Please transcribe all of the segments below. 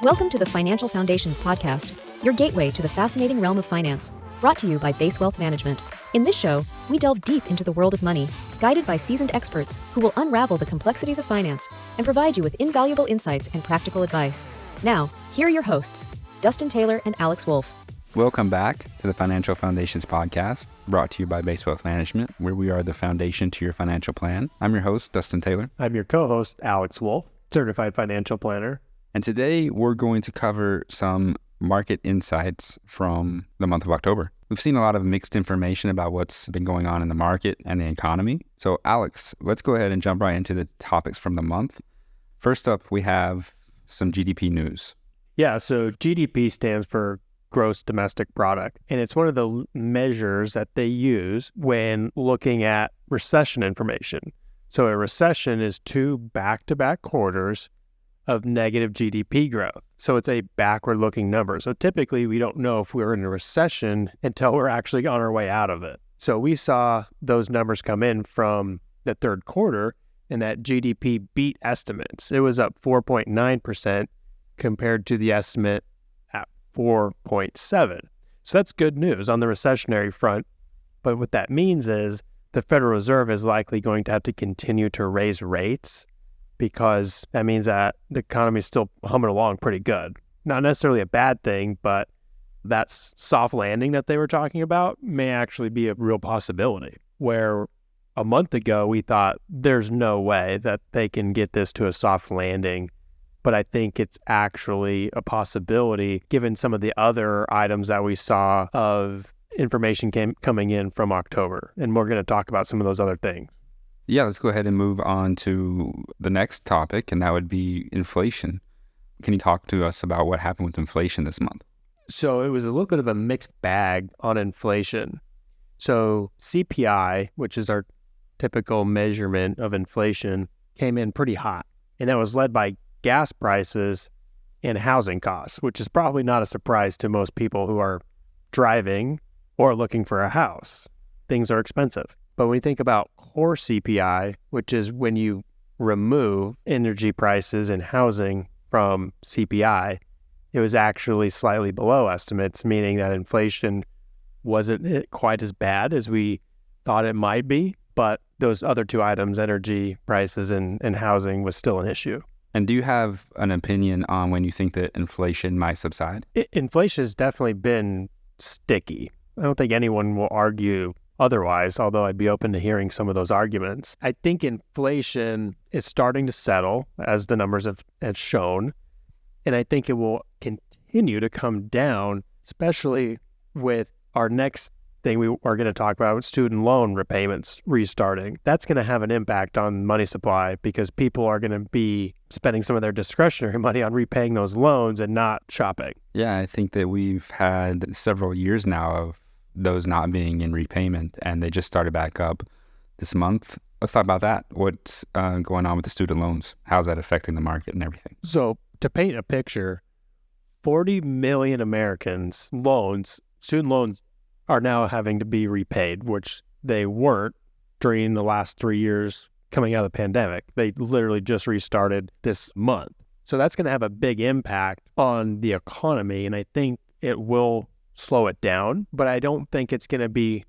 Welcome to the Financial Foundations podcast, your gateway to the fascinating realm of finance, brought to you by Base Wealth Management. In this show, we delve deep into the world of money, guided by seasoned experts who will unravel the complexities of finance and provide you with invaluable insights and practical advice. Now, here are your hosts, Dustin Taylor and Alex Wolfe. Welcome back to the Financial Foundations podcast, brought to you by Base Wealth Management, where we are the foundation to your financial plan. I'm your host, Dustin Taylor. I'm your co-host, Alex Wolfe, certified financial planner. And today we're going to cover some market insights from the month of October. We've seen a lot of mixed information about what's been going on in the market and the economy. So Alex, let's go ahead and jump right into the topics from the month. First up, we have some GDP news. Yeah, so GDP stands for gross domestic product, and it's one of the measures that they use when looking at recession information. So a recession is 2 back-to-back quarters of negative GDP growth. So it's a backward-looking number. So typically, we don't know if we're in a recession until we're actually on our way out of it. So we saw those numbers come in from the third quarter, and that GDP beat estimates. It was up 4.9% compared to the estimate at 4.7. So that's good news on the recessionary front. But what that means is the Federal Reserve is likely going to have to continue to raise rates, because that means that the economy is still humming along pretty good. Not necessarily a bad thing, but that soft landing that they were talking about may actually be a real possibility, where a month ago we thought there's no way that they can get this to a soft landing. But I think it's actually a possibility given some of the other items that we saw of information coming in from October. And we're going to talk about some of those other things. Yeah, let's go ahead and move on to the next topic, and that would be inflation. Can you talk to us about what happened with inflation this month? So it was a little bit of a mixed bag on inflation. So CPI, which is our typical measurement of inflation, came in pretty hot. And that was led by gas prices and housing costs, which is probably not a surprise to most people who are driving or looking for a house. Things are expensive. But when you think about core CPI, which is when you remove energy prices and housing from CPI, it was actually slightly below estimates, meaning that inflation wasn't quite as bad as we thought it might be. But those other two items, energy prices and housing, was still an issue. And do you have an opinion on when you think that inflation might subside? Inflation has definitely been sticky. I don't think anyone will argue otherwise, although I'd be open to hearing some of those arguments. I think inflation is starting to settle, as the numbers have shown, and I think it will continue to come down, especially with our next thing we are going to talk about, student loan repayments restarting. That's going to have an impact on money supply because people are going to be spending some of their discretionary money on repaying those loans and not shopping. Yeah, I think that we've had several years now of those not being in repayment, and they just started back up this month. Let's talk about that. What's going on with the student loans? How's that affecting the market and everything? So to paint a picture, 40 million Americans' student loans, are now having to be repaid, which they weren't during the last 3 years coming out of the pandemic. They literally just restarted this month. So that's going to have a big impact on the economy, and I think it will slow it down, but I don't think it's going to be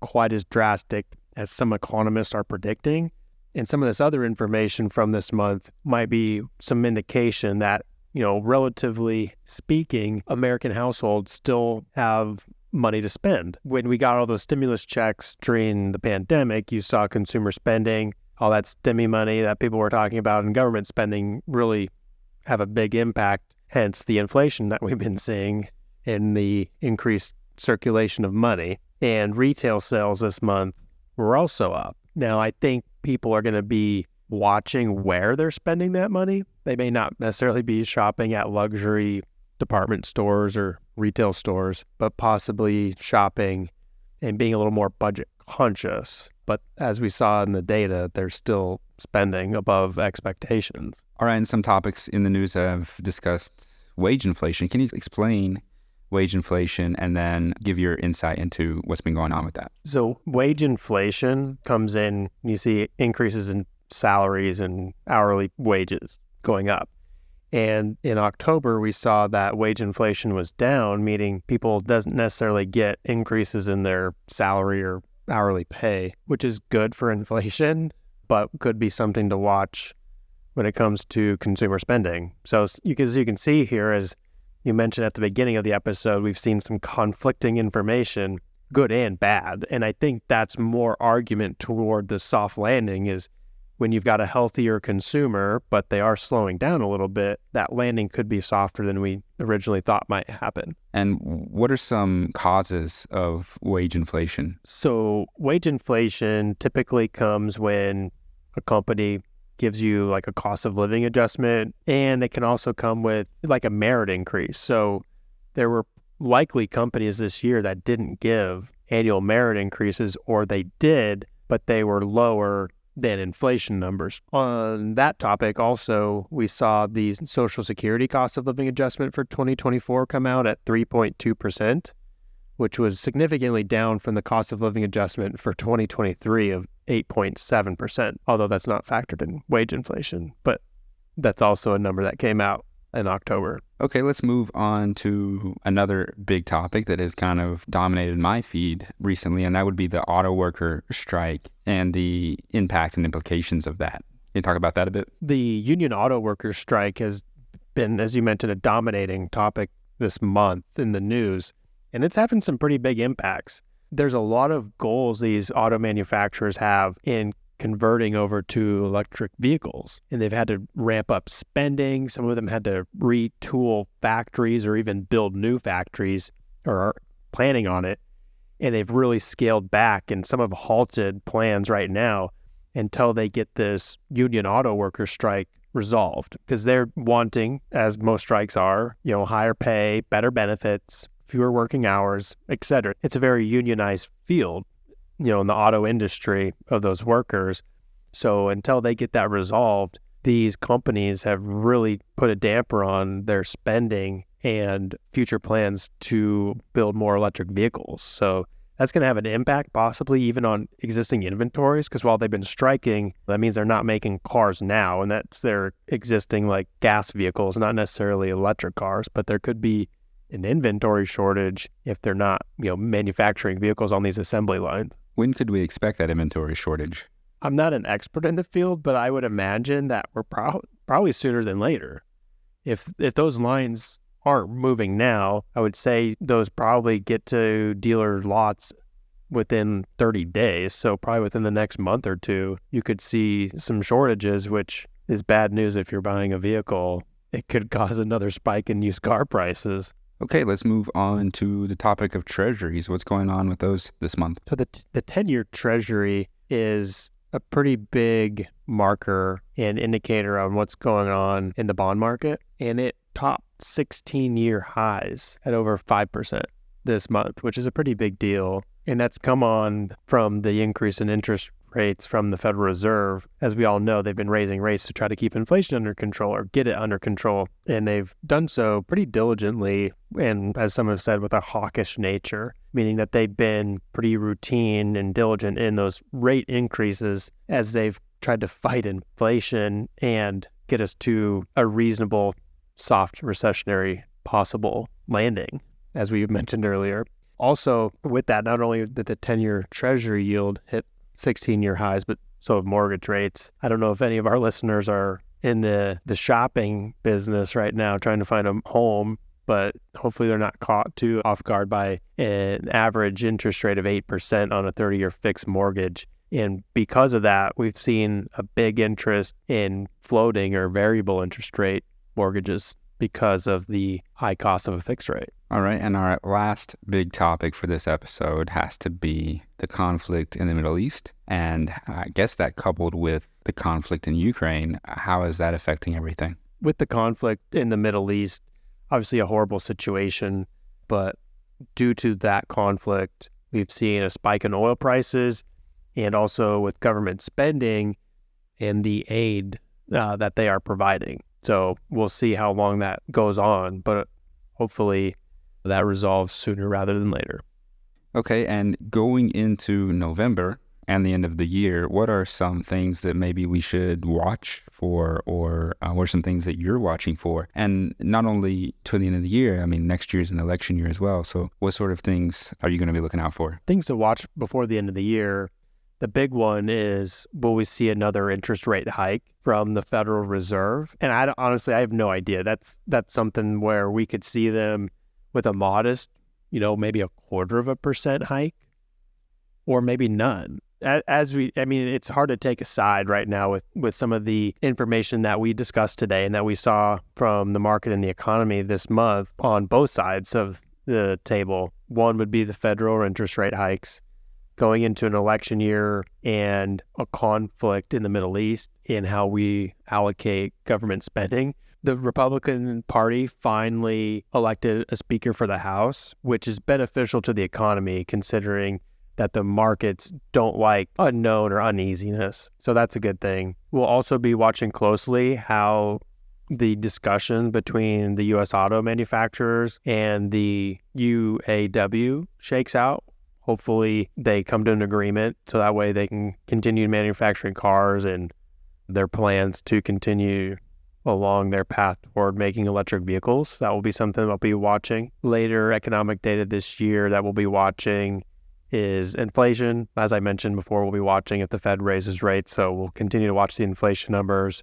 quite as drastic as some economists are predicting. And some of this other information from this month might be some indication that, relatively speaking, American households still have money to spend. When we got all those stimulus checks during the pandemic, you saw consumer spending, all that stimmy money that people were talking about, and government spending really have a big impact, hence the inflation that we've been seeing in the increased circulation of money. And retail sales this month were also up. Now, I think people are going to be watching where they're spending that money. They may not necessarily be shopping at luxury department stores or retail stores, but possibly shopping and being a little more budget conscious. But as we saw in the data, they're still spending above expectations. All right, and some topics in the news have discussed wage inflation. Can you explain wage inflation and then give your insight into what's been going on with that? So wage inflation comes in, you see increases in salaries and hourly wages going up. And in October, we saw that wage inflation was down, meaning people doesn't necessarily get increases in their salary or hourly pay, which is good for inflation, but could be something to watch when it comes to consumer spending. So as you can see here, as you mentioned at the beginning of the episode, we've seen some conflicting information, good and bad. And I think that's more argument toward the soft landing is when you've got a healthier consumer, but they are slowing down a little bit, that landing could be softer than we originally thought might happen. And what are some causes of wage inflation? So wage inflation typically comes when a company gives you like a cost of living adjustment, and it can also come with like a merit increase. So there were likely companies this year that didn't give annual merit increases, or they did, but they were lower than inflation numbers. On that topic, also, we saw the Social Security cost of living adjustment for 2024 come out at 3.2%, which was significantly down from the cost of living adjustment for 2023 of 8.7%, although that's not factored in wage inflation, but that's also a number that came out in October. Okay, let's move on to another big topic that has kind of dominated my feed recently, and that would be the auto worker strike and the impact and implications of that. Can you talk about that a bit? The union auto workers strike has been, as you mentioned, a dominating topic this month in the news, and it's having some pretty big impacts. There's a lot of goals these auto manufacturers have in converting over to electric vehicles, and they've had to ramp up spending. Some of them had to retool factories or even build new factories or are planning on it, and they've really scaled back, and some have halted plans right now until they get this union auto worker strike resolved, because they're wanting, as most strikes are, higher pay, better benefits, fewer working hours, etc. It's a very unionized field, in the auto industry of those workers. So until they get that resolved, these companies have really put a damper on their spending and future plans to build more electric vehicles. So that's going to have an impact possibly even on existing inventories, because while they've been striking, that means they're not making cars now, and that's their existing like gas vehicles, not necessarily electric cars, but there could be an inventory shortage if they're not, manufacturing vehicles on these assembly lines. When could we expect that inventory shortage? I'm not an expert in the field, but I would imagine that we're probably sooner than later. If those lines aren't moving now, I would say those probably get to dealer lots within 30 days. So probably within the next month or two, you could see some shortages, which is bad news if you're buying a vehicle. It could cause another spike in used car prices. Okay, let's move on to the topic of treasuries. What's going on with those this month? So the 10-year treasury is a pretty big marker and indicator on what's going on in the bond market, and it topped 16-year highs at over 5% this month, which is a pretty big deal. And that's come on from the increase in interest rates from the Federal Reserve. As we all know, they've been raising rates to try to keep inflation under control or get it under control. And they've done so pretty diligently, and as some have said, with a hawkish nature, meaning that they've been pretty routine and diligent in those rate increases as they've tried to fight inflation and get us to a reasonable, soft recessionary possible landing, as we mentioned earlier. Also, with that, not only did the 10-year treasury yield hit 16-year highs, but so have mortgage rates. I don't know if any of our listeners are in the shopping business right now trying to find a home, but hopefully they're not caught too off guard by an average interest rate of 8% on a 30-year fixed mortgage. And because of that, we've seen a big interest in floating or variable interest rate mortgages because of the high cost of a fixed rate. All right, and our last big topic for this episode has to be the conflict in the Middle East. And I guess that coupled with the conflict in Ukraine, how is that affecting everything? With the conflict in the Middle East, obviously a horrible situation, but due to that conflict, we've seen a spike in oil prices, and also with government spending and the aid that they are providing. So we'll see how long that goes on, but hopefully that resolves sooner rather than later. Okay, and going into November and the end of the year, what are some things that maybe we should watch for, or what are some things that you're watching for? And not only to the end of the year, I mean, next year's an election year as well. So what sort of things are you going to be looking out for? Things to watch before the end of the year. The big one is, will we see another interest rate hike from the Federal Reserve? And honestly, I have no idea. That's something where we could see them with a modest, maybe 0.25% hike, or maybe none. It's hard to take a side right now with some of the information that we discussed today and that we saw from the market and the economy this month on both sides of the table. One would be the federal interest rate hikes going into an election year and a conflict in the Middle East in how we allocate government spending. The Republican Party finally elected a speaker for the House, which is beneficial to the economy considering that the markets don't like unknown or uneasiness. So that's a good thing. We'll also be watching closely how the discussion between the U.S. auto manufacturers and the UAW shakes out. Hopefully they come to an agreement so that way they can continue manufacturing cars and their plans to continue along their path toward making electric vehicles. That will be something I'll be watching. Later economic data this year that we'll be watching is inflation. As I mentioned before, we'll be watching if the Fed raises rates. So we'll continue to watch the inflation numbers,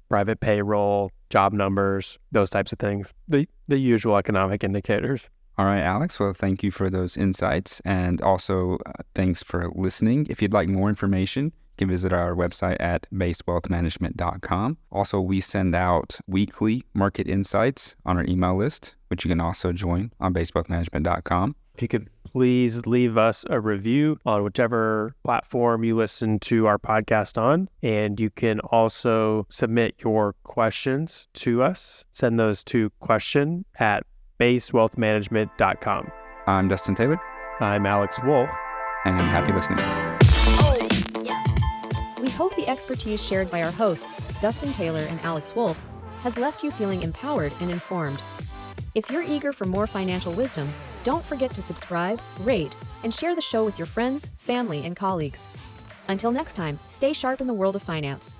private payroll, job numbers, those types of things, the usual economic indicators. All right, Alex. Well, thank you for those insights. And also, thanks for listening. If you'd like more information, you can visit our website at basewealthmanagement.com. Also, we send out weekly market insights on our email list, which you can also join on basewealthmanagement.com. If you could please leave us a review on whichever platform you listen to our podcast on. And you can also submit your questions to us. Send those to question@basewealthmanagement.com. I'm Dustin Taylor. I'm Alex Wolfe. And happy listening. We hope the expertise shared by our hosts, Dustin Taylor and Alex Wolfe, has left you feeling empowered and informed. If you're eager for more financial wisdom, don't forget to subscribe, rate, and share the show with your friends, family, and colleagues. Until next time, stay sharp in the world of finance.